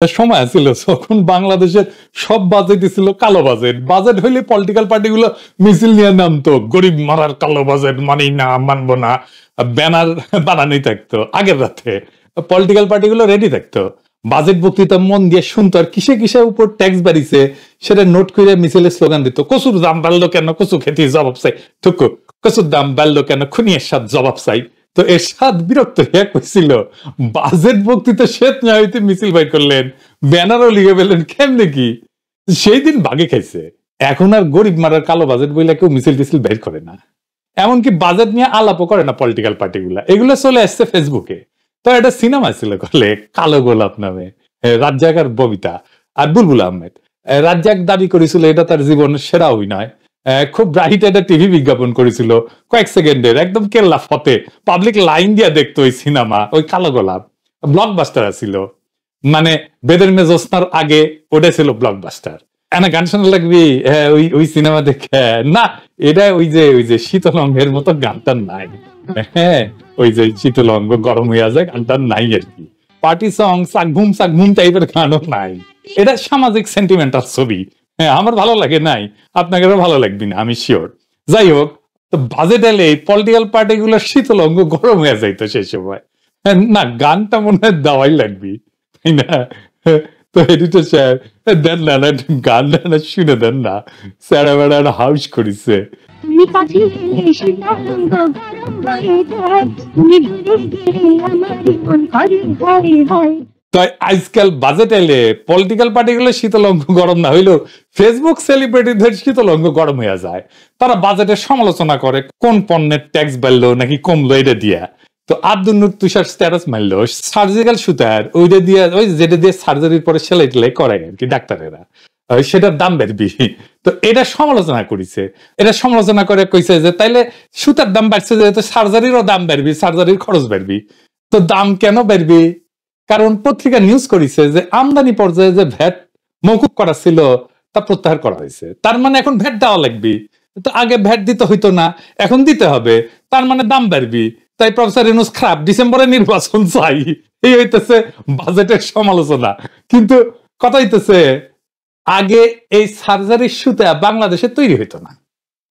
সময় ছিল যখন বাংলাদেশের সব বাজেটই ছিল কালো বাজেট। বাজেট হইলে পলিটিক্যাল পার্টিগুলো মিছিল নিয়ে নামতো, গরিব মারার কালো বাজেট মানি না, মানবো না, ব্যানার বানানোই থাকতো। আগের রাতে পলিটিক্যাল পার্টিগুলো রেডি থাকতো, বাজেট বক্তৃতা মন দিয়ে শুনতো, আর কিসে কিসের উপর ট্যাক্স বাড়িছে সেটা নোট করে মিছিলের স্লোগান দিত। কচুর দাম বাড়লো কেন, কচু খেতে জবাব চাই, ঠুকু কচুর দাম বাড়লো কেন, খুনিয়ের সাথে জবাব চাই। তো এরশাদ বিরক্ত হয়ে কইছিল, বাজেট বক্তৃতা শেষ না হইতে মিছিল বাই করলেন, ব্যানারও লিখে ফেললেন, কেমনে কি? সেই দিন বাগে খাইছে। এখন আর গরিব মারার কালো বাজেট বইলে কেউ মিছিল টিছিল বের করে না, এমনকি বাজেট নিয়ে আলাপও করে না পলিটিক্যাল পার্টিগুলা। এগুলো চলে আসছে ফেসবুকে। তো এটা সিনেমা ছিল করলে কালো গোলাপ নামে, রাজ্জাক আর ববিতা আর বুলবুল আহমেদ। রাজ্জাক দাবি করেছিল এটা তার জীবনের সেরা অভিনয়। খুব ব্রাইট একটা টিভি বিজ্ঞাপন করেছিল, কয়েক সেকেন্ডের, একদম কেল্লা ফতে, পাবলিক লাইন দিয়ে দেখতো ওই সিনেমা, ওই কালো গোলাপ। ব্লকবাস্টার ছিল, মানে বেদের মেজস্তার আগে ওটা ছিল ব্লকবাস্টার। এনা গান শোনা লাগবি ওই সিনেমা দেখে না, এটা ওই যে শীতলঙ্গের মতো গানটা নাই। হ্যাঁ, ওই যে শীতলঙ্গ গরম হইয়া যায় গানটা নাই আর কি। পার্টি সং সাকঘুম টাইপের গানও নাই। এটা সামাজিক সেন্টিমেন্টাল ছবি। হ্যাঁ, আমার ভালো লাগে নাই, আপনাদেরও ভালো লাগবে না আমি শিওর। যাই হোক, তো বাজেট এলে পলিটিক্যাল পার্টি গুলোর শীতলঙ্গ গরম হয়ে যাইতো সেই সময়। না, গানটা মনে হয় দেওয়াই লাগবে, তাই না? তো এডিটর সাহেব দেন না, গান না শুনে দেন না, স্যারা বেড়া হাউস করিছে। আজকাল বাজেট এলে পলিটিক্যাল পার্টিগুলো শীতলঙ্গ গরম না হইলেও ফেসবুক সেলিব্রিটিদের শীতলঙ্গ গরম হয়ে যায়। তারা বাজেটের সমালোচনা করে, কোন পণ্যের ট্যাক্স বাড়লো নাকি কমলো এটা দিয়া। তো আব্দুল তুষার স্ট্যাটাস মারলো সার্জিক্যাল সুতার, ওইটা দিয়ে, ওই যেটা দিয়ে সার্জারির পরে সেলাই টেলাই করায় আর কি ডাক্তারেরা, সেটার দাম বাড়বি। তো এটা সমালোচনা করেছে, এটা সমালোচনা করে কইছে যে তাইলে সুতার দাম বাড়ছে যেহেতু সার্জারিরও দাম বাড়বি, সার্জারির খরচ বাড়বি। তো দাম কেন বাড়বি? কারণ পত্রিকা নিউজ করেছে যে আমদানি পর্যায়ে যে ভ্যাট মৌকুব করা ছিল তা প্রত্যাহার করা হয়েছে, তার মানে এখন ভ্যাট দেওয়া লাগবে। তো আগে ভ্যাট দিতে হইতো না, এখন দিতে হবে, তার মানে দাম বাড়বি। তাই প্রফেসর ইউনূস খারাপ, ডিসেম্বরে নির্বাচন চাই, এই হইতেছে বাজেটের সমালোচনা। কিন্তু কথা হইতেছে আগে এই সার্জারির সুতা বাংলাদেশে তৈরি হইতো না,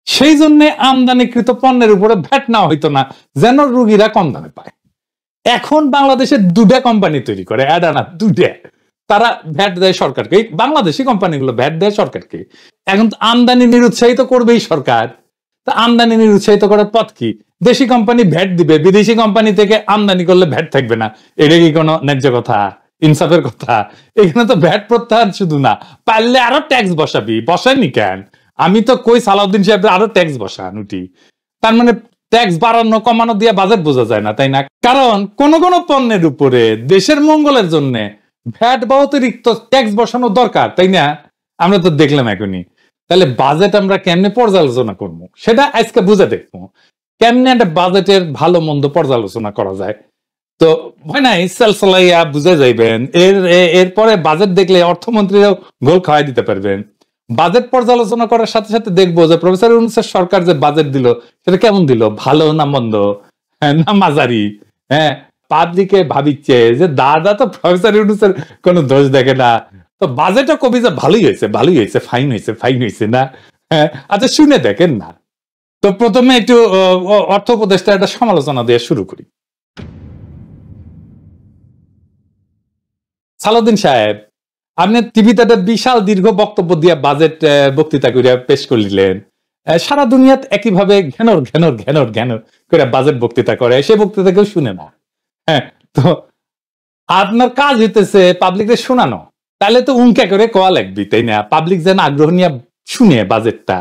সেই জন্য আমদানিকৃত পণ্যের উপরে ভ্যাট নেওয়া হইতো না, যেন রোগীরা কম দামে পায়। এখন বাংলাদেশে দুটা কোম্পানি তৈরি করে, অ্যাডানা দুটা, তারা ভ্যাট দেয় সরকারকে, বাংলাদেশি কোম্পানিগুলো ভ্যাট দেয় সরকারকে। এখন আমদানি নিরুৎসাহিত করবেই সরকার। তা আমদানি নিরুৎসাহিত করার পথ কি? দেশি কোম্পানি ভ্যাট দিবে, বিদেশি কোম্পানি থেকে আমদানি করলে ভ্যাট থাকবে না। এটা কি কোনো ন্যায্য কথা, ইনসাফের কথা? এখানে তো ভ্যাট প্রত্যাহার শুধু না, পারলে আরো ট্যাক্স বসাবি, বসায়নি কেন? আমি তো কই সালাউদ্দিন সাহেব আরো ট্যাক্স বসান উঠি। তার মানে ট্যাক্স বাড়ানো কমানো দিয়ে বাজেট বোঝা যায় না, তাই না? কারণ কোন কোন পণ্যের উপরে দেশের মঙ্গলের জন্য ভ্যাট বা অতিরিক্ত ট্যাক্স বসানো দরকার, তাই না? আমরা তো দেখলাম এখনই। তাহলে বাজেট আমরা কেমনে পর্যালোচনা করবো সেটা আজকে বুঝে দেখবো, কেমনে একটা বাজেটের ভালো মন্দ পর্যালোচনা করা যায়। তো হয় না, সেলসলাইয়া বুঝে যাইবেন। এরপরে বাজেট দেখলে অর্থমন্ত্রীরাও গোল খাওয়াই দিতে পারবেন। বাজেট পর্যালোচনা করার সাথে সাথে দেখবো যে প্রফেসর ইউনূসের সরকার যে বাজেট দিল সেটা কেমন দিল, ভালো না মন্দ, না মাঝারি। হ্যাঁ, পাবলিকে ভাবিচ্ছে যে দাদা তো প্রফেসর ইউনূসের কোনো দোষ দেখে না, তো বাজেটও কবি যে ভালোই হয়েছে, ভালোই হয়েছে, ফাইন হয়েছে, ফাইন হয়েছে না। হ্যাঁ, আচ্ছা শুনে দেখেন না। তো প্রথমে একটু অর্থ উপদেষ্টা একটা সমালোচনা দিয়ে শুরু করি। সালাউদ্দিন সাহেব, আপনি টিভিতে একটা বিশাল দীর্ঘ বক্তব্য দিয়ে বাজেট বক্তৃতা করে পেশ করলেন। সারা দুনিয়াতে একইভাবে ঘ্যানর ঘ্যানর ঘ্যানর ঘ্যানর করে বাজেট বক্তৃতা করে, সেই বক্তৃতা কেউ শুনে না। হ্যাঁ, তো আপনার কাজ হইতেছে পাবলিককে শোনানো, তাহলে তো উনকা করে কোয়া লাগবে, তাই না? পাবলিক যেন আগ্রহ নিয়ে শুনে বাজেটটা।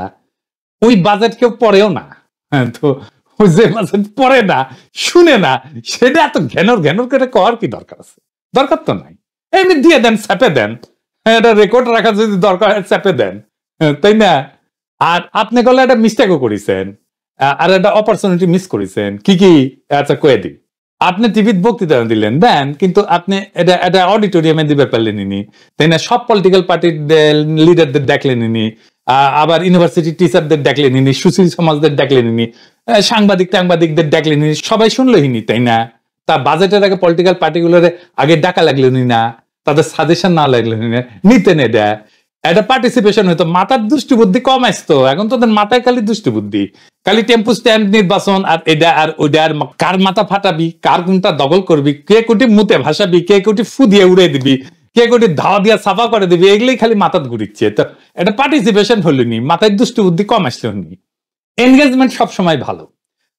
ওই বাজেট কেউ পড়েও না। হ্যাঁ, তো ওই যে বাজেট পড়ে না, শুনে না, সেটা এত ঘ্যানর ঘ্যানর করে কোয়ার কি দরকার আছে? দরকার তো নাই, এমনি দিয়ে দেন, চাপে দেন। এটা রেকর্ড রাখা যদি দরকার হয় চাপে দেন, তাই না? আর আপনি গেলে একটা মিস্টেকও করেছেন, আর একটা অপরচুনিটি মিস করেছেন। কি কি? আচ্ছা কয়ে দিই। আপনি টিভির বক্তৃতা দিলেন দেন, কিন্তু আপনি এটা অডিটোরিয়ামে দিবে পারলেনি, তাই না? সব পলিটিক্যাল পার্টির লিডারদের দেখলেনি, আবার ইউনিভার্সিটি টিচারদের দেখলেনি, সুশীল সমাজদের দেখলেনি, সাংবাদিকদের দেখলেনি, সবাই শুনলইনি, তাই না? তা বাজেটের আগে পলিটিক্যাল পার্টিগুলোর আগে ডাকা লাগলেনি না? তাদের সাজেশন না লাগলে নিতে নে দেয়, একটা পার্টিসিপেশন হইতো, মাথার দুষ্টু বুদ্ধি কম আসতো। এখন তোদের মাথায় খালি দুষ্টু বুদ্ধি, খালি টেম্পু স্ট্যান্ড নির্বাচন আর এটা আর ওইটা, আর কার মাথা ফাটাবি, কার কোনটা দখল করবি, কে কোটি মুতে ভাসাবি, কে কোটি ফু দিয়ে উড়ে দিবি, কে কোটি ধাওয়া দিয়া সাফা করে দিবি, এগুলোই খালি মাথাত ঘুরিচ্ছে। তো এটা পার্টিসিপেশন হলিনি, মাথায় দুষ্টু বুদ্ধি কম আসলেও নি। এনগেজমেন্ট সবসময় ভালো।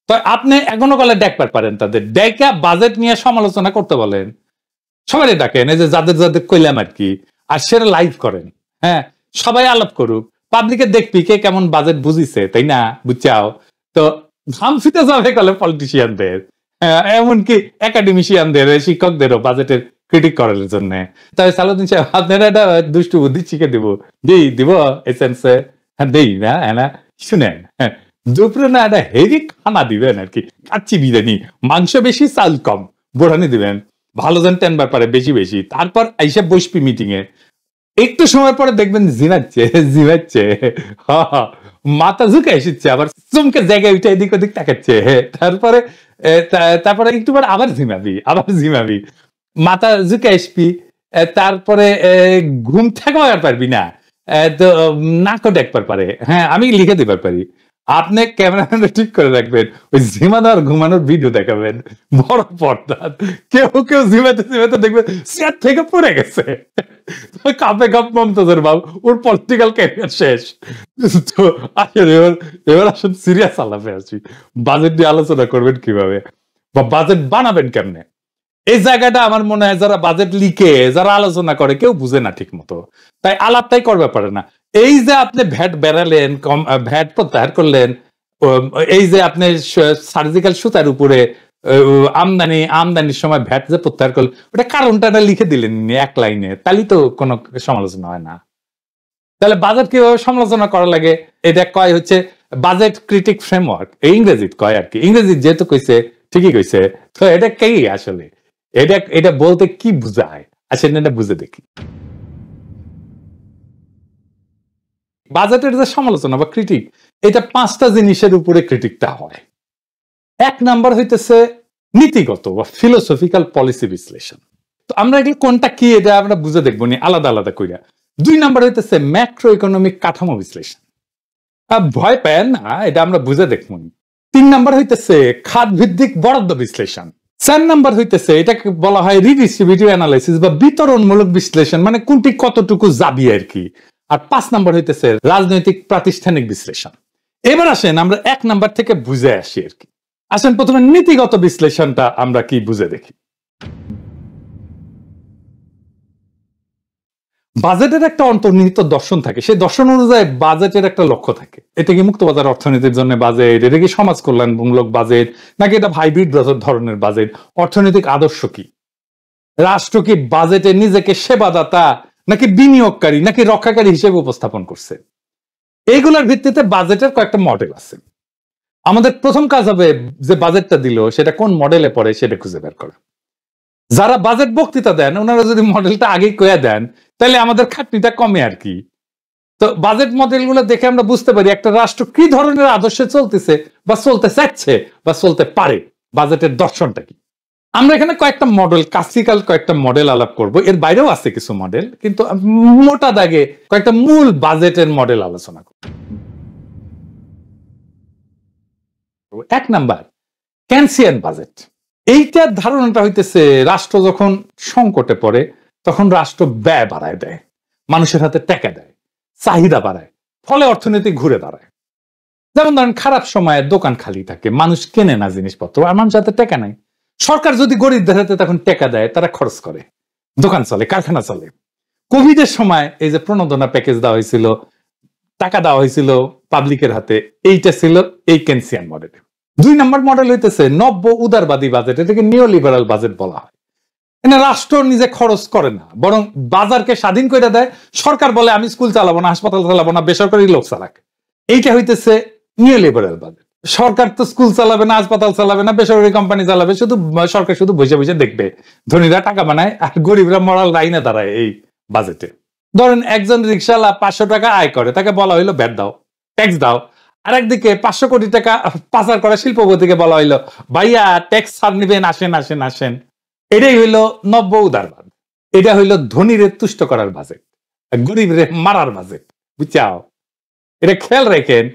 তো আপনি এখনো কলে দেখবার পারেন, তাদের ডেকা বাজেট নিয়ে সমালোচনা করতে বলেন, সবাই ডাকেন, এই যে যাদের যাদের কইলাম আর কি, আর সেটা লাইভ করেন। হ্যাঁ, সবাই আলাপ করুক, পাবলিকে দেখবি কে কেমন বাজেট বুঝিছে, তাই না? বুঝছাও তো ঘাম ফিতে যাবে কলে পলিটিশিয়ানদের, এমনকি একাডেমিশিয়ানদের, শিক্ষকদেরও বাজেটের ক্রিটিক করার জন্য। তাই সালাউদ্দিন সাহেব আপনারা একটা দুষ্টু বুদ্ধি শিখে দিব, দিব এসেন্সে, হ্যাঁ দেই না, হ্যাঁ না, শুনেন, হ্যাঁ দুপুরে না একটা হেভি খানা দিবেন আর কি, কাচ্চি বিরিয়ানি, মাংস বেশি চাল কম, বোড়ানি দিবেন, ভালো যেন টেনবার পারে বেশি বেশি। তারপর এইসব বসবি মিটিং এ, একটু সময় পরে দেখবেন জিমাচ্ছে, মাথা ঝুঁকে এসেছে, আবার চমকে জায়গায় উঠে এদিক ওদিক তাকাচ্ছে, তারপরে একটু পরে আবার ঝিমাবি, মাথা ঝুঁকে আসবি, তারপরে ঘুম থেকেও আর পারবি না, তো নাকও দেখবার পারে। হ্যাঁ, আমি লিখে দিবার পারি, আপনি ক্যামেরাম্যান ঠিক করে রাখবেন, ওই ঝিমানো আর ঘুমানোর ভিডিও দেখাবেন বড় পর্দা, কেউ ঝিমাতে দেখবেন চেয়ার থেকে পড়ে গেছে, কাপে কাপ মমতাজের বাবু, ওর পলিটিক্যাল ক্যারিয়ার শেষ। তো আসলে এবার আসলে সিরিয়াস আলাপে আসি, বাজেট নিয়ে আলোচনা করবেন কিভাবে বা বাজেট বানাবেন কেমনে। এই জায়গাটা আমার মনে হয় যারা বাজেট লিখে, যারা আলোচনা করে, কেউ বুঝে না ঠিক মতো, তাই আলাপটাই করবে পারে না। এই যে আপনি ভ্যাট বেড়ালেন, ভ্যাট প্রত্যাহার করলেন, এই যে আপনি সার্জিক্যাল সুতার উপরে আমদানির সময় ভ্যাট যে প্রত্যাহার করলেন, ওটা কারণটা লিখে দিলেন এক লাইনে, তাহলে তো কোনো সমালোচনা হয় না। তাহলে বাজেট কিভাবে সমালোচনা করা লাগে, এটা কয় হচ্ছে বাজেট ক্রিটিক ফ্রেমওয়ার্ক, ইংরেজিত কয় আর কি, ইংরেজি যেহেতু কইছে ঠিকই কইছে। তো এটা কি আসলে, এটা বলতে কি বুঝায়, আসলে এটা বুঝে দেখি। বাজেটের যে সমালোচনা বা ক্রিটিক, এটা 5টা জিনিসের উপরে ক্রিটিকটা হয়। 1 নাম্বার হইতেছে নীতিগত বা ফিলোসফিক্যাল পলিসি বিশ্লেষণ। তো আমরা এগুলো কোনটা কি এটা আমরা বুঝে দেখবো নি আলাদা আলাদা কইরা। 2 নাম্বার হইতেছে ম্যাক্রো ইকোনমিক কাঠামো বিশ্লেষণ, ভয় পায় না, এটা আমরা বুঝে দেখবো নি। 3 নাম্বার হইতেছে খাত ভিত্তিক বরাদ্দ বিশ্লেষণ। 4 নাম্বার হইতেছে এটাকে বলা হয় রিডিস্ট্রিবিউটিভ অ্যানালাইসিস বা বিতরণমূলক বিশ্লেষণ, মানে কোনটি কতটুকু যাবি আর কি। আর 5 নাম্বার হইতেছে রাজনৈতিক প্রাতিষ্ঠানিক বিশ্লেষণ। এবার আসেন আমরা 1 নাম্বার থেকে বুঝে আসি আর কি। আসেন প্রথমে নীতিগত বিশ্লেষণটা আমরা কি বুঝে দেখি। বাজেটের একটা অন্তর্নিহিত দর্শন থাকে, সেই দর্শন অনুযায়ী বাজেটের একটা লক্ষ্য থাকে। এটা কি মুক্তবাজার অর্থনীতির জন্য বাজেট, এটা কি সমাজ কল্যাণমূলক বাজেট, নাকি এটা হাইব্রিড ধরনের বাজেট, অর্থনৈতিক আদর্শ কি, রাষ্ট্র কি বাজেটে নিজেকে সেবাদাতা নাকি বিনিয়োগকারী নাকি রক্ষাকারী হিসেবে উপস্থাপন করছে। এইগুলোর ভিত্তিতে বাজেটের কয়েকটা মডেল আছে। আমাদের প্রথম কাজ হবে যে বাজেটটা দিল সেটা কোন মডেলে পড়ে সেটা খুঁজে বের করা। যারা বাজেট বক্তৃতা দেন ওনারা যদি মডেলটা আগেই কয়ে দেন তাহলে আমাদের খাটনিটা কমে আর কি। তো বাজেট মডেলগুলো দেখে আমরা বুঝতে পারি একটা রাষ্ট্র কি ধরনের আদর্শে চলতেছে বা চলতে চাচ্ছে বা চলতে পারে, বাজেটের দর্শনটা কি। আমরা এখানে কয়েকটা মডেল, ক্লাসিক্যাল কয়েকটা মডেল আলাপ করব, এর বাইরেও আছে কিছু মডেল, কিন্তু মোটা দাগে কয়েকটা মূল বাজেটের মডেল আলোচনা করব। 1 নাম্বার কেনসিয়ান বাজেট। এইটার ধারণাটা হইতেছে রাষ্ট্র যখন সংকটে পড়ে তখন রাষ্ট্র ব্যয় বাড়ায় দেয়, মানুষের হাতে টাকা দেয়, চাহিদা বাড়ায়, ফলে অর্থনীতি ঘুরে দাঁড়ায়। যেমন ধরেন খারাপ সময়ে দোকান খালি থাকে, মানুষ কেনে না জিনিসপত্র, আর মানুষের হাতে টাকা নাই। সরকার যদি গরিবদের হাতে তখন টাকা দেয়, তারা খরচ করে, দোকান চলে, কারখানা চলে। কোভিডের সময় এই যে প্রণোদনা প্যাকেজ দেওয়া হয়েছিল, টাকা দেওয়া হয়েছিল পাবলিকের হাতে, এইটা ছিল এই কেনসিয়ান মডেল। 2 নম্বর মডেল হইতেছে নব্য উদারবাদী বাজেট, এটাকে নিও লিবারাল বাজেট বলা হয়। এখানে রাষ্ট্র নিজে খরচ করে না, বরং বাজারকে স্বাধীন করে দেয়। সরকার বলে আমি স্কুল চালাবো না, হাসপাতাল চালাবো না, বেসরকারি লোক চালাক। এইটা হইতেছে নিও লিবারাল বাজেট। সরকার তো স্কুল চালাবে না, হাসপাতাল চালাবে না, বেসরকারি কোম্পানি চালাবে, শুধু সরকার শুধু বসে বসে দেখবে, ধনীরা টাকা বানায় আর গরিবরা মরাল লাইনে দাঁড়ায়। এই বাজেটে ধরেন একজন রিক্সাওয়ালা 500 টাকা আয় করে, তাকে বলা হইলো ভ্যাট দাও, ট্যাক্স দাও। আর একদিকে 500 কোটি টাকা পাচার করা শিল্পপতিকে বলা হইলো ভাইয়া ট্যাক্স ছাড় নিবেন, আসেন আসেন আসেন। এটাই হইলো নব্য উদারবাদ। এটা হইল ধনীরে তুষ্ট করার বাজেট, গরিবরে মারার বাজেট, বুঝছাও? এটা খেয়াল রাখেন,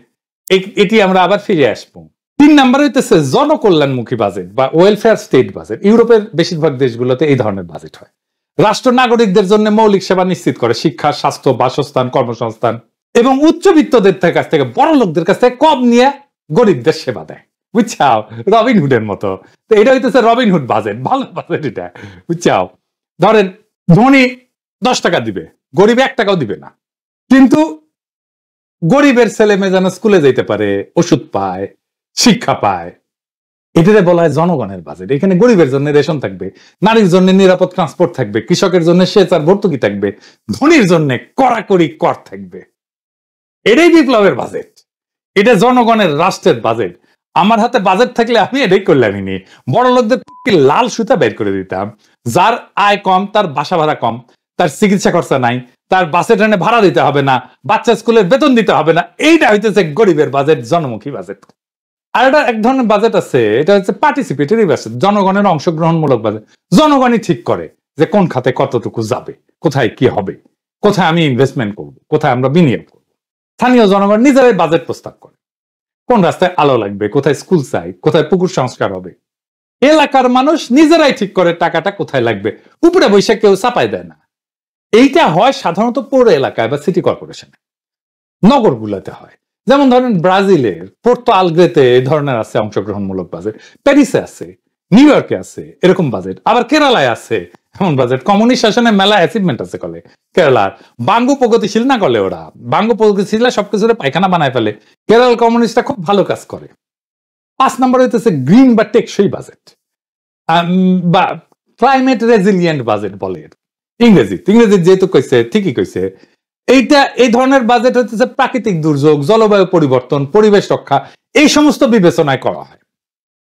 এটি আমরা আবার ফিরে আসবো। 3 নাম্বার হইতেছে জনকল্যাণমুখী বাজেট বা ওয়েলফেয়ার স্টেট বাজেট। ইউরোপের বেশিরভাগ দেশগুলোতে এই ধরনের বাজেট হয়। রাষ্ট্র নাগরিকদের জন্য মৌলিক সেবা নিশ্চিত করে, শিক্ষা, স্বাস্থ্য, বাসস্থান, কর্মসংস্থান, এবং উচ্চবিত্তদের কাছ থেকে, বড় লোকদের কাছ থেকে কম নিয়ে গরিবদের সেবা দেয়, বুঝছাও? রবিনহুডের মতো। তো এটা হইতেছে রবিনহুড বাজেট, ভালো বাজেট এটা, বুঝছাও? ধরেন ধনী 10 টাকা দিবে, গরিব 1 টাকাও দিবে না, কিন্তু গরিবের ছেলে মেয়ে যেন স্কুলে যেতে পারে, ওষুধ পায়, শিক্ষা পায়, এটাতে বলা হয় জনগণের বাজেট। এখানে গরিবের জন্য রেশন থাকবে, নারীর জন্য নিরাপদ ট্রান্সপোর্ট থাকবে, কৃষকের জন্য সেচ আর ভর্তুকি থাকবে, ধনীর জন্য কড়াকড়ি কর থাকবে। এটাই বিপ্লবের বাজেট, এটা জনগণের রাষ্ট্রের বাজেট। আমার হাতে বাজেট থাকলে আমি এটাই করলামই নি, বড় লোকদের লাল সুতা বের করে দিতাম। যার আয় কম, তার বাসা ভাড়া কম, তার চিকিৎসা খরচা নাই, তার বাসে ট্রেনে ভাড়া দিতে হবে না, বাচ্চা স্কুলের বেতন দিতে হবে না, এইটা হইতেছে গরিবের বাজেট, জনমুখী বাজেট। আর এটা এক ধরনের বাজেট আছে, এটা হচ্ছে পার্টিসিপেটরি বাজেট, জনগণের অংশগ্রহণমূলক বাজেট। জনগণই ঠিক করে যে কোন খাতে কতটুকু যাবে, কোথায় কি হবে, কোথায় আমি ইনভেস্টমেন্ট করব, কোথায় আমরা বিনিয়োগ করব। স্থানীয় জনগণ নিজেরাই বাজেট প্রস্তাব করে, কোন রাস্তায় আলো লাগবে, কোথায় স্কুল চাই, কোথায় পুকুর সংস্কার হবে। এলাকার মানুষ নিজেরাই ঠিক করে টাকাটা কোথায় লাগবে, উপরে বৈশা কেউ চাপাই দেয় না। এইটা হয় সাধারণত পৌর এলাকায় বা সিটি কর্পোরেশনে, নগরগুলোতে হয়। যেমন ধরেন ব্রাজিলের পোর্তো আলগ্রেতে এই ধরনের আছে অংশগ্রহণমূলক বাজেট, প্যারিসে আছে, নিউ ইয়র্কে আছে এরকম বাজেট, আবার কেরালায় আছে এমন বাজেট। কমিউনিস্ট শাসনে মেলা অ্যাচিভমেন্ট আছে কলে কেরালার। বাঙ্গু প্রগতিশীল না করলে ওরা, বাঙ্গু প্রগতিশীল সবকিছু পায়খানা বানায় ফেলে, কেরাল কমিউনিস্টরা খুব ভালো কাজ করে। 5 নম্বর হইতেছে গ্রিন বা টেকসই বাজেট, বা ক্লাইমেট রেজিলিয়েন্ট বাজেট বলে ইংরেজি যেহেতু কইছে ঠিকই কইছে। এইটা এই ধরনের বাজেট হচ্ছে প্রাকৃতিক দুর্যোগ, জলবায়ু পরিবর্তন, পরিবেশ রক্ষা, এই সমস্ত বিবেচনায় করা হয়।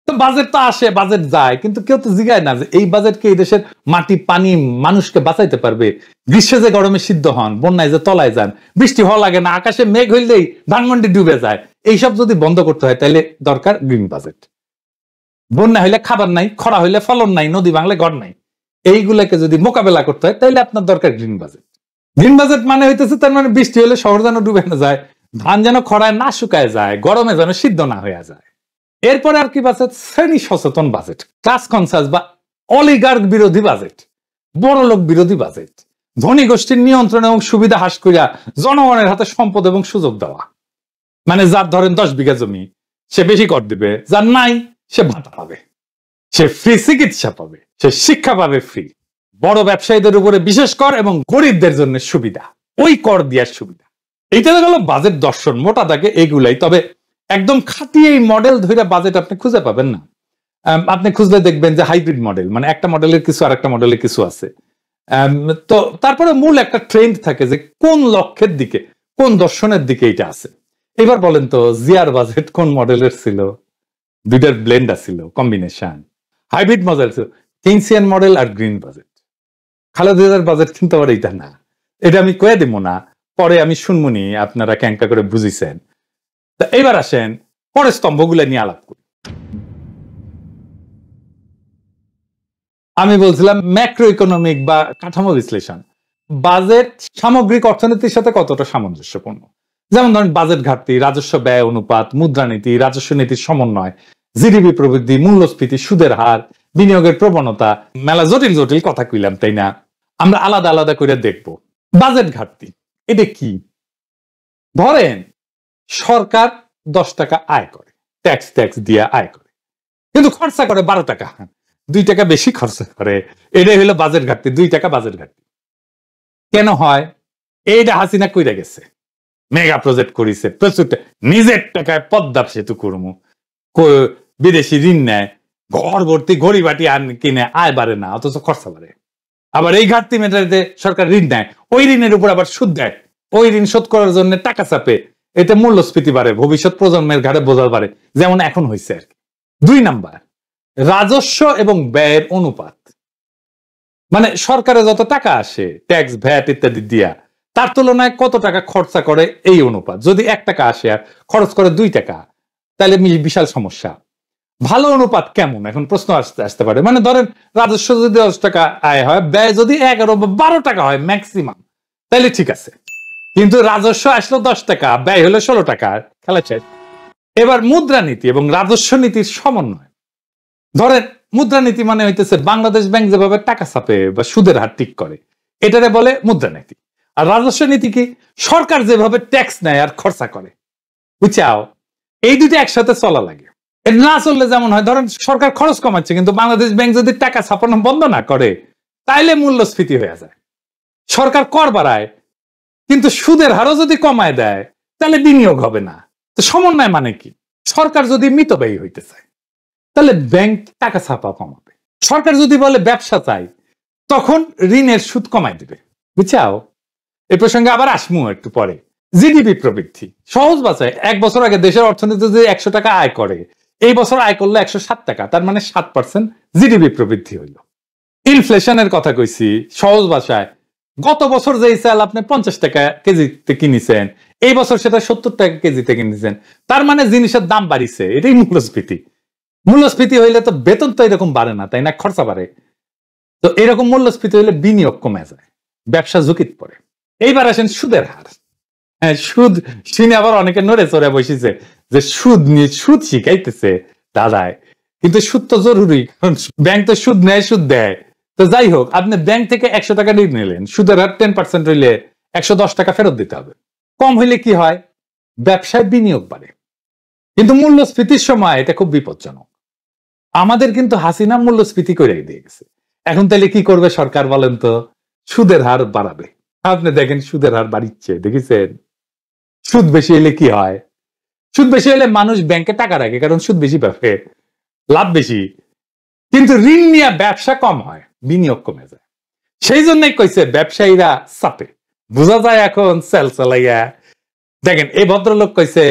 তো বাজেট তো আসে, বাজেট যায়, কিন্তু কেউ তো জিগায় না যে এই বাজেটকে এই দেশের মাটি, পানি, মানুষকে বাঁচাইতে পারবে। গ্রীষ্মে যে গরমে সিদ্ধ হন, বন্যায় যে তলায় যান, বৃষ্টি হওয়া লাগে না, আকাশে মেঘ হইলেই ধানমন্ডি ডুবে যায়, এইসব যদি বন্ধ করতে হয় তাহলে দরকার গ্রিন বাজেট। বন্যা হইলে খাবার নাই, খরা হইলে ফলন নাই, নদী ভাঙলে ঘর নাই, এইগুলাকে যদি মোকাবেলা করতে হয় তাহলে আপনার দরকার গ্রিন বাজেট। গ্রিন বাজেট মানে হইতেছে তার মানে বৃষ্টি হলে শহর যেন ডুবে না যায়, ধান যেন খরায় না শুকায় যায়, গরমে যেন সিদ্ধ না হয়ে যায়। এরপরে আর কি বাজেট? শ্রেণী সচেতন বাজেট, ক্লাস কনসাস বা অলিগার্ক বিরোধী বাজেট, বড় লোক বিরোধী বাজেট। ধনী গোষ্ঠীর নিয়ন্ত্রণ এবং সুবিধা হ্রাস করিয়া জনগণের হাতে সম্পদ এবং সুযোগ দেওয়া। মানে যার ধরেন 10 বিঘা জমি, সে বেশি কর দিবে, যার নাই সে ভাতা পাবে, সে ফ্রি চিকিৎসা পাবে, সে শিক্ষা পাবে ফ্রি। বড় ব্যবসায়ীদের উপরে বিশেষ কর এবং গরিবদের জন্য সুবিধা, ওই কর দেওয়ার সুবিধা। এইটা গেল বাজেট দর্শন, মোটা দাগে এগুলাই। তবে একদম খাঁটি এই মডেল ধরে বাজেট আপনি খুঁজে পাবেন না। আপনি খুঁজলে দেখবেন যে হাইব্রিড মডেল, মানে একটা মডেলের কিছু আর একটা মডেলের কিছু আছে। তো তারপরে মূল একটা ট্রেন্ড থাকে যে কোন লক্ষ্যের দিকে, কোন দর্শনের দিকে এটা আছে। এবার বলেন তো জিয়ার বাজেট কোন মডেলের ছিল? দুইটার ব্লেন্ড ছিল, কম্বিনেশন, হাইব্রিড মডেল ছিল, কেইনসিয়ান মডেল আর গ্রিন বাজেট। খালেদা বাজেট কিন্তু আবার এইটা না, এটা আমি কয়ে দিব না, পরে আমি শুনবনি আপনারা ক্যাঙ্কা করে বুঝিছেন। তা এবার আসেন পরে স্তম্ভগুলো নিয়ে আলাপ করি। আমি বলছিলাম ম্যাক্রো ইকোনমিক বা কাঠামো বিশ্লেষণ। বাজেট সামগ্রিক অর্থনীতির সাথে কতটা সামঞ্জস্যপূর্ণ। যেমন ধরেন বাজেট ঘাটতি, রাজস্ব ব্যয় অনুপাত, মুদ্রানীতি, রাজস্ব নীতির সমন্বয়, জিডিপি প্রবৃদ্ধি, মূল্যস্ফীতি, সুদের হার, বিনিয়োগের প্রবণতা, মেলা জটিল জটিল কথা কইলাম তাই না? আমরা আলাদা আলাদা করে দেখব। বাজেট ঘাটতি এটা কি? ধরেন সরকার 10 টাকা আয় করে, ট্যাক্স দিয়ে আয় করে, কিন্তু খরচা করে 12 টাকা, 2 টাকা বেশি খরচা করে। এটাই হলো বাজেট ঘাটতি, 2 টাকা বাজেট ঘাটতি। কেন হয়? এইটা হাসিনা কইরা গেছে, মেগা প্রজেক্ট করেছে, প্রচুর নিজের টাকায় পদ্মা সেতু করবো, বিদেশি ঋণ নেয়, ঘর ভর্তি গড়িবাটি আন কিনে, আয় বাড়ে না অথচ খরচা বাড়ে। আবার এই ঘাটতি মেটাতে সরকার ঋণ নেয়, ওই ঋণের উপর আবার সুদ দেয়, ওই ঋণ শোধ করার জন্য টাকা চাপে, এতে মূল্যস্ফীতি বাড়ে, ভবিষ্যৎ প্রজন্মের ঘাড়ে বোঝা বাড়ে, যেমন এখন হয়েছে আর কি। 2 নাম্বার, রাজস্ব এবং ব্যয়ের অনুপাত। মানে সরকারে যত টাকা আসে ট্যাক্স, ভ্যাট ইত্যাদি দিয়া, তার তুলনায় কত টাকা খরচা করে এই অনুপাত। যদি 1 টাকা আসে আর খরচ করে 2 টাকা, তাহলে বিশাল সমস্যা। ভালো অনুপাত কেমন এখন প্রশ্ন আসতে পারে। মানে ধরেন রাজস্ব যদি 10 টাকা আয় হয়, ব্যয় যদি 11 বা 12 টাকা হয় ম্যাক্সিমাম, তাহলে ঠিক আছে। কিন্তু রাজস্ব আসলো 10 টাকা, ব্যয় হলো 16 টাকা, খেলা শেষ। এবার মুদ্রানীতি এবং রাজস্ব নীতির সমন্বয়। ধরেন মুদ্রানীতি মানে হইতেছে বাংলাদেশ ব্যাংক যেভাবে টাকা ছাপে বা সুদের হার ঠিক করে, এটারে বলে মুদ্রানীতি। আর রাজস্ব নীতি কি? সরকার যেভাবে ট্যাক্স নেয় আর খরচা করে, বুঝছাও? এই দুটো একসাথে চলা লাগে। এটা না চললে যেমন হয়, ধরেন সরকার খরচ কমাচ্ছে কিন্তু বাংলাদেশ ব্যাংক যদি টাকা ছাপানো বন্ধ না করে, তাইলে মূল্যস্ফীতি হয়ে যায়। সরকার কর বাড়ায় কিন্তু সুদের হারও যদি কমায় দেয়, তাহলে বিনিয়োগ হবে না। তো সমন্বয় মানে কি? সরকার যদি মিতব্যয়ী হইতে চায়, তাহলে ব্যাংক টাকা ছাপা কমাবে। সরকার যদি বলে ব্যবসা চাই, তখন ঋণের সুদ কমায় দিবে, বুঝছাও? এই প্রসঙ্গে আবার আসমু একটু পরে। জিডিপি প্রবৃদ্ধি সহজ বাঁচায়। 1 বছর আগে দেশের অর্থনীতি যদি 100 টাকা আয় করে, এই বছর আয় করলো 107 টাকা, তার মানে 7% জিডিপি প্রবৃদ্ধি হইল। ইনফ্লেশনের কথা কইছি সহজ ভাষায়। গত বছর যেই চাল আপনি 50 টাকা কেজিতে কিনেছেন, এই বছর সেটা 70 টাকা কেজিতে কিনেছেন, তার মানে জিনিসের দাম বাড়িছে। এটাই মূল্যস্ফীতি। মূল্যস্ফীতি হইলে তো বেতন তো এরকম বাড়ে না, তাই না? খরচা বাড়ে। তো এরকম মূল্যস্ফীতি হইলে বিনিয়োগ কমে যায়, ব্যবসা ঝুঁকিতে পড়ে। এইবার আসেন সুদের হার। হ্যাঁ, সুদ শুনে আবার অনেকে নড়ে চড়ে বসেছে যে সুদ নিয়ে, সুদ শিখাইতেছে দাদায়। কিন্তু সুদ তো জরুরি, কারণ ব্যাংক তো সুদ নেয়, সুদ দেয়। তো যাই হোক, আপনি ব্যাংক থেকে 100 টাকা ঋণ নিলেন, সুদের হার 10% হইলে 110 টাকা ফেরত দিতে হবে। কম হইলে কি হয়? ব্যবসায় বিনিয়োগ বাড়ে। কিন্তু মূল্যস্ফীতির সময় এটা খুব বিপজ্জনক। আমাদের কিন্তু হাসিনা মূল্যস্ফীতি করে দিয়ে গেছে। এখন তাহলে কি করবে সরকার বলেন তো? সুদের হার বাড়াবে। আপনি দেখেন সুদের হার বাড়িচ্ছে, দেখেছেন? সুদ বেশি হলে কি হয়? সুদ বেশি হলে মানুষ ব্যাংকে টাকা রাখে, কারণ সুদ বেশি পাবে, লাভ বেশি। কিন্তু ঋণ নিয়ে ব্যবসা কম হয়, বিনিয়োগ কমে যায়। সেই জন্যই কইছে ব্যবসায়ীরা চাপে। বোঝা যায় এখন সেল চালাইয়া। দেখেন এই ভদ্রলোক কইছে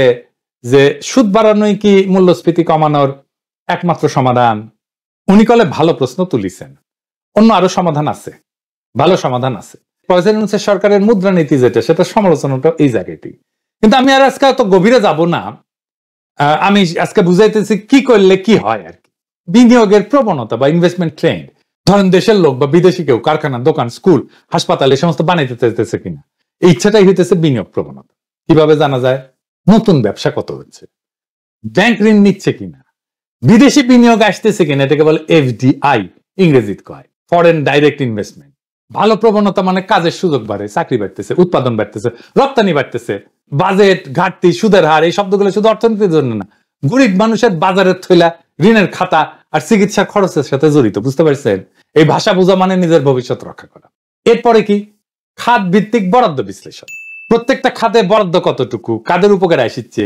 যে সুদ বাড়ানোই কি মূল্যস্ফীতি কমানোর একমাত্র সমাধান? উনি কলে ভালো প্রশ্ন তুলিছেন। অন্য আরো সমাধান আছে, ভালো সমাধান আছে। প্রেসিডেন্ট সরকারের মুদ্রানীতি যেটা, সেটা সমালোচনাটা এই জায়গাতেই। কিন্তু আমি আর আজকে অত গভীরে যাব না। আমি আজকে বুঝাইতেছি কি করলে কি হয় আর কি। বিনিয়োগের প্রবণতা বা ইনভেস্টমেন্ট ট্রেন্ড। ধরেন দেশের লোক বা বিদেশি কেউ কারখানা, দোকান, স্কুল, হাসপাতাল এই সমস্ত বানাইতে চাইতেছে কিনা, এই ইচ্ছাটাই হইতেছে বিনিয়োগ প্রবণতা। কিভাবে জানা যায়? নতুন ব্যবসা কত হচ্ছে, ব্যাংক ঋণ নিচ্ছে কিনা, বিদেশি বিনিয়োগ আসতেছে কিনা, এটাকে বলে এফডিআই ইংরেজিতে কয়, ফরেন ডাইরেক্ট ইনভেস্টমেন্ট। ভালো প্রবণতা মানে কাজের সুযোগ বাড়ে, চাকরি বাড়তেছে, উৎপাদন বাড়তেছে, রপ্তানি বাড়তেছে। বাজেট, ঘাটতি, সুদের হার, এই শব্দগুলো শুধু অর্থনীতির জন্য না, গরিব মানুষের বাজারের থইলা, ঋণের খাতা আর চিকিৎসা খরচের সাথে জড়িত, বুঝতে পারছেন? এই ভাষা বোঝা মানে নিজের ভবিষ্যৎ রক্ষা করা। এরপরে কি? খাত ভিত্তিক বরাদ্দ বিশ্লেষণ। প্রত্যেকটা খাতে বরাদ্দ কতটুকু, কাদের উপকারে আসছে,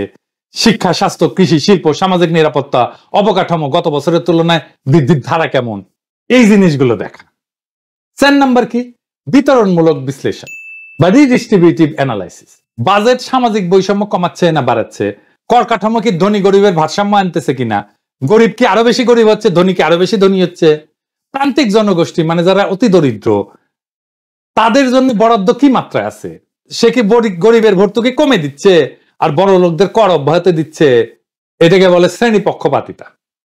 শিক্ষা, স্বাস্থ্য, কৃষি, শিল্প, সামাজিক নিরাপত্তা, অবকাঠামো গত বছরের তুলনায় বৃদ্ধির ধারা কেমন, এই জিনিসগুলো দেখা। 4 নাম্বার কি? বিতরণমূলক বিশ্লেষণ বা রিডিস্ট্রিবিউটিভ অ্যানালাইসিস। বাজেট সামাজিক বৈষম্য কমাচ্ছে না বাড়াচ্ছে? কর কাঠামো কি ধনী গরিবের ভারসাম্য আনতেছে কিনা? গরিব কি আরো বেশি গরিব হচ্ছে, ধনী কি আরো বেশি ধনী হচ্ছে? প্রান্তিক জনগোষ্ঠী মানে যারা অতি দরিদ্র, তাদের জন্য বরাদ্দ কি মাত্রায় আছে? সে কি গরিবের ভর্তুকি কমে দিচ্ছে আর বড় লোকদের কর অব্যাহতি দিচ্ছে? এটাকে বলে শ্রেণী পক্ষপাতিতা।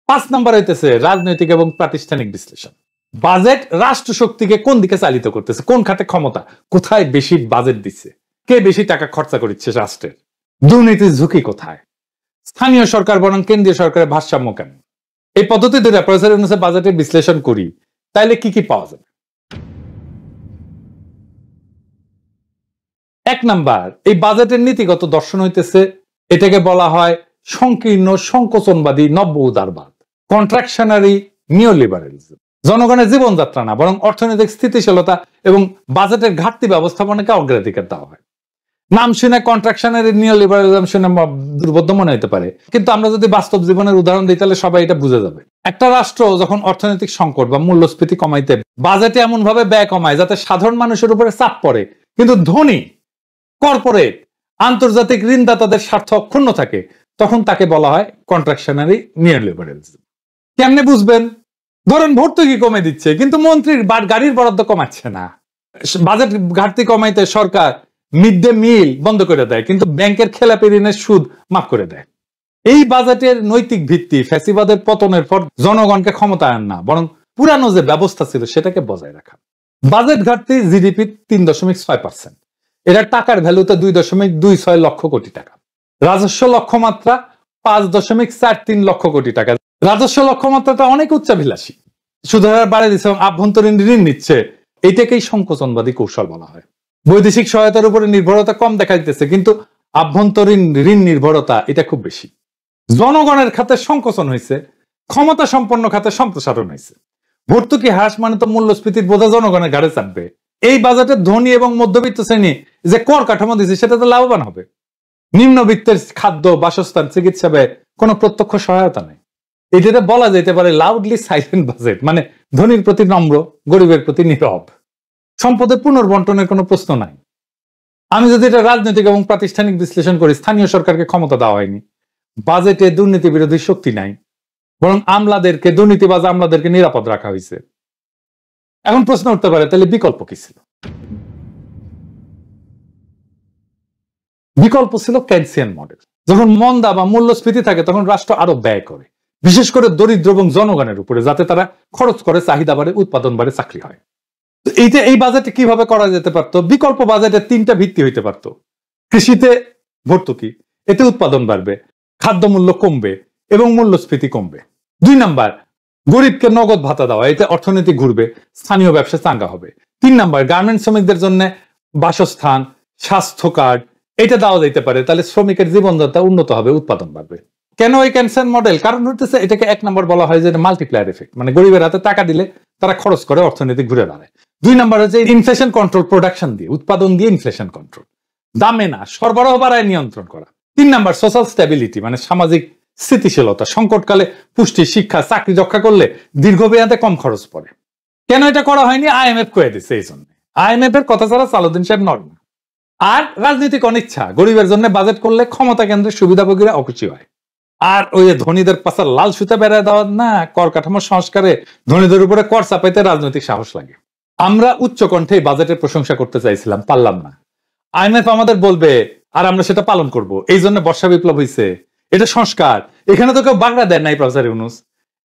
5 নাম্বার হইতেছে রাজনৈতিক এবং প্রাতিষ্ঠানিক বিশ্লেষণ। বাজেট রাষ্ট্র শক্তিকে কোন দিকে চালিত করতেছে, কোন খাতে ক্ষমতা, কোথায় বেশি বাজেট দিচ্ছে, কে বেশি টাকা খরচা করছে রাষ্ট্রের, দুর্নীতির ঝুঁকি কোথায়, স্থানীয় সরকার বনাম কেন্দ্রীয় সরকারের ভারসাম্য কেমন। এই পদ্ধতি ধরে প্রফেসর ইউনূসের বাজেটের বিশ্লেষণ করি, তাইলে কি কি পাওয়া যাবে? 1 নাম্বার, এই বাজেটের নীতিগত দর্শন হইতেছে, এটাকে বলা হয় সংকীর্ণ সংকোচনবাদী নব্য উদারবাদ, কন্ট্রাকশনারি নিওলিবারালিজম। জনগণের জীবনযাত্রা না, বরং অর্থনৈতিক স্থিতিশীলতা এবং বাজেটের ঘাটতি ব্যবস্থাপনাকে অগ্রাধিকার দেওয়া হয়। নাম শুনে কন্ট্রাকশনারি নিওলিবারালিজম শুনে দুর্বোধ্য মনে হতে পারে, কিন্তু আমরা যদি বাস্তব জীবনের উদাহরণ দিই তাহলে সবাই এটা বুঝে যাবে। একটা রাষ্ট্র যখন অর্থনৈতিক সংকট বা মূল্যস্ফীতি কমাইতে বাজেটে এমন ভাবে ব্যয় কমায় যাতে সাধারণ মানুষের উপরে চাপ পড়ে, কিন্তু ধনী, কর্পোরেট, আন্তর্জাতিক ঋণদাতাদের স্বার্থ অক্ষুণ্ণ থাকে, তখন তাকে বলা হয় কন্ট্রাকশনারি নিওলিবারালিজম। কেমনে বুঝবেন? ধরেন ভর্তুকি কমে দিচ্ছে কিন্তু মন্ত্রীর গাড়ির বরাদ্দ কমাচ্ছে না। বাজেট ঘাটতি কমাইতে সরকার মিড ডে মিল বন্ধ করে দেয় কিন্তু ব্যাংকের খেলাপি ঋণের সুদ মাফ করে দেয়। এই বাজেটের নৈতিক ভিত্তি ফ্যাসিবাদের পতনের পর জনগণকে ক্ষমতায়ন না, বরং পুরানো যে ব্যবস্থা ছিল সেটাকে বজায় রাখা। বাজেট ঘাটতি জিডিপি 3.6%, এটা টাকার ভ্যালুতে 2.26 লক্ষ কোটি টাকা। রাজস্ব লক্ষ্যমাত্রা 5.43 লক্ষ কোটি টাকা। রাজস্ব লক্ষ্যমাত্রাটা অনেক উচ্চাভিলাষী, সুদের হার বাড়িয়ে দিচ্ছে এবং আভ্যন্তরীণ ঋণ নিচ্ছে, এইটাকেই সংকোচনবাদী কৌশল বলা হয়। বৈদেশিক সহায়তার উপরে নির্ভরতা কম দেখা দিতেছে, কিন্তু আভ্যন্তরীণ ঋণ নির্ভরতা এটা খুব বেশি। জনগণের খাতে সংকোচন হয়েছে, ক্ষমতা সম্পন্ন খাতে সম্প্রসারণ হয়েছে। ভর্তুকি হ্রাস মানে তো মূল্যস্ফীতির বোঝা জনগণের ঘাড়ে চাপবে। এই বাজেটে ধনী এবং মধ্যবিত্ত শ্রেণী যে কর কাঠামো দিচ্ছে সেটাতে লাভবান হবে। নিম্নবিত্তের খাদ্য, বাসস্থান, চিকিৎসা ব্যয় কোনো প্রত্যক্ষ সহায়তা নেই। এটাতে বলা যেতে পারে লাউডলি সাইলেন্ট বাজেট, মানে ধনীর প্রতি নম্র, গরিবের প্রতি নীরব। সম্পদের পুনর্বন্টনের কোনো প্রশ্ন নাই। আমি যদি এটা রাজনৈতিক এবং প্রাতিষ্ঠানিক বিশ্লেষণ করি, স্থানীয় সরকারকে ক্ষমতা দেওয়া হয়নি, বাজেটে দুর্নীতি বিরোধী শক্তি নাই, বরং আমলাদেরকে, দুর্নীতিবাজ আমলাদেরকে নিরাপদ রাখা হয়েছে। এখন প্রশ্ন উঠতে পারে, তাহলে বিকল্প কি ছিল? বিকল্প ছিল কেনসিয়ান মডেল। যখন মন্দা বা মূল্যস্ফীতি থাকে তখন রাষ্ট্র আরো ব্যয় করে, বিশেষ করে দরিদ্র এবং জনগণের উপরে, যাতে তারা খরচ করে, চাহিদা বাড়ে, উৎপাদন বাড়ে, চাকরি হয়। এইটা এই বাজেটে কিভাবে করা যেতে পারতো? বিকল্প বাজেটে 3টা ভিত্তি হইতে পারতো। কৃষিতে ভর্তুকি, এতে উৎপাদন বাড়বে, খাদ্য মূল্য কমবে এবং মূল্যস্ফীতি কমবে। 2 নাম্বার, গরিবকে নগদ ভাতা দেওয়া, এতে অর্থনীতি ঘুরবে, স্থানীয় ব্যবসা চাঙ্গা হবে। 3 নাম্বার, গার্মেন্টস শ্রমিকদের জন্য বাসস্থান, স্বাস্থ্য কার্ড, এটা দেওয়া যেতে পারে, তাহলে শ্রমিকের জীবনযাত্রা উন্নত হবে, উৎপাদন বাড়বে। কেন এই ক্যানসার মডেল? কারণ হচ্ছে এটাকে 1 নম্বর বলা হয় যে মাল্টিপ্লায়ার এফেক্ট, মানে গরিবের হাতে টাকা দিলে তারা খরচ করে, অর্থনীতি ঘুরে দাঁড়ায়। 2 নম্বর হচ্ছে ইনফ্লেশন কন্ট্রোল, প্রোডাকশন দিয়ে, উৎপাদন দিয়ে ইনফ্লেশন কন্ট্রোল, দামে না, সরবরাহ বাড়ায় নিয়ন্ত্রণ করা। 3 নম্বর সোশ্যাল স্ট্যাবিলিটি, মানে সামাজিক স্থিতিশীলতা, সংকটকালে পুষ্টি, শিক্ষা, চাকরি রক্ষা করলে দীর্ঘমেয়াদে কম খরচ পড়ে। কেন এটা করা হয়নি? আইএমএফ কয়ে দিচ্ছে এই জন্য। আইএমএফ এর কথা ছাড়া সালাউদ্দিন সাহেব নড়ে না। আর রাজনৈতিক অনিচ্ছা, গরিবের জন্য বাজেট করলে ক্ষমতা কেন্দ্রের সুবিধাভোগীরা অখুশি হয়। আর ওই ধনীদের পাশে লাল সুতা বেড়ায় দেওয়া না, কর কাঠামো সংস্কারে ধনীদের উপরে কর চাপাইতে রাজনৈতিক সাহস লাগে। আমরা উচ্চ কণ্ঠে বাজেটের প্রশংসা করতে চাইছিলাম, পারলাম না। আইএমএফ আমাদের বলবে আর আমরা সেটা পালন করব, এই জন্য বর্ষা বিপ্লব হয়েছে, এটা সংস্কার। এখানে তো কেউ বাগড়া দেয় নাই প্রফেসর ইউনূস,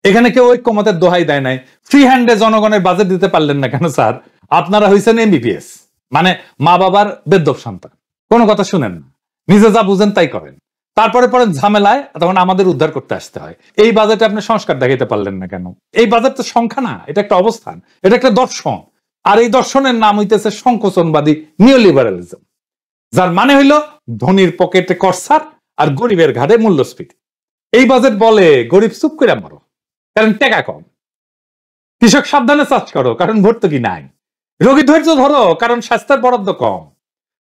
এখানে কেউ ঐক্যমতের দোহাই দেয় নাই। ফ্রি হ্যান্ডে জনগণের বাজেট দিতে পারলেন না কেন স্যার? আপনারা হয়েছেন এমবিবিএস, মানে মা বাবার বেদ্যপ সন্তান, কোনো কথা শুনেন না, নিজে যা বুঝেন তাই করেন, তারপরে পরে ঝামেলায় তখন আমাদের উদ্ধার করতে আসতে হয়। এই বাজেটে আপনি সংস্কার দেখাইতে পারলেন না কেন? এই বাজেট তো সংখ্যা না, এটা একটা অবস্থান, এটা একটা দর্শন। আর এই দর্শনের নাম হইতেছে সংকোচনবাদী নিওলিবারালিজম, যার মানে হইল ধনীর পকেটে করসার আর গরিবের ঘাড়ে মূল্যস্ফীতি। এই বাজেট বলে গরিব চুপ করে মারো, কারণ টাকা কম, কৃষক সাবধানে চাষ করো, কারণ ভর্তুকি নাই, রোগী ধৈর্য ধরো, কারণ স্বাস্থ্যের বরাদ্দ কম,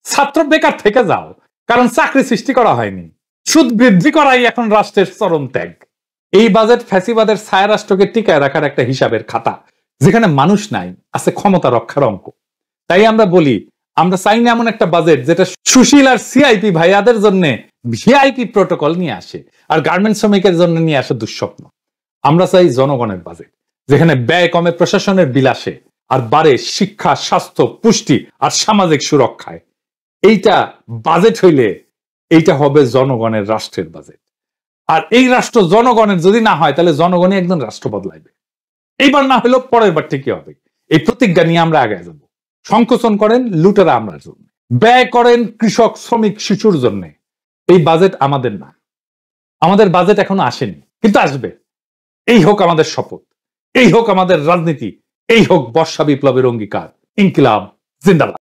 ছাত্র বেকার থেকে যাও, কারণ চাকরি সৃষ্টি করা হয়নি, সুদ বৃদ্ধি করাই এখন রাষ্ট্রের চরম ত্যাগ। এই বাজেট ফ্যাসিবাদের ছায়া রাষ্ট্রকে টিকায় রাখার একটা হিসাবের খাতা, যেখানে মানুষ নাই, আছে ক্ষমতা রক্ষার অঙ্ক। তাই আমরা বলি, আমরা চাই না এমন একটা বাজেট যেটা সুশীল আর সিআইপি ভাইয়াদের জন্য ভিআইপি প্রোটোকল নিয়ে আসে, আর গার্মেন্টস শ্রমিকের জন্য নিয়ে আসে দুঃস্বপ্ন। আমরা চাই জনগণের বাজেট, যেখানে ব্যয় কমে প্রশাসনের বিলাসে, আর বাড়ে শিক্ষা, স্বাস্থ্য, পুষ্টি আর সামাজিক সুরক্ষায়। এইটা বাজেট হইলে এইটা হবে জনগণের রাষ্ট্রের বাজেট। আর এই রাষ্ট্র জনগণের যদি না হয়, তাহলে জনগণই একদম রাষ্ট্র বদলাইবে। এইবার না হলেও পরের বার ঠিকই হবে। এই প্রতিজ্ঞা নিয়ে আমরা আগে যাব। সংকোচন করেন লুটেরা আমরার জন্য, ব্যয় করেন কৃষক, শ্রমিক, শিশুর জন্য। এই বাজেট আমাদের না, আমাদের বাজেট এখনো আসেনি, কিন্তু আসবে। এই হোক আমাদের শপথ, এই হোক আমাদের রাজনীতি, এই হোক বর্ষা বিপ্লবের অঙ্গীকার। ইনকিলাব জিন্দাবাদ।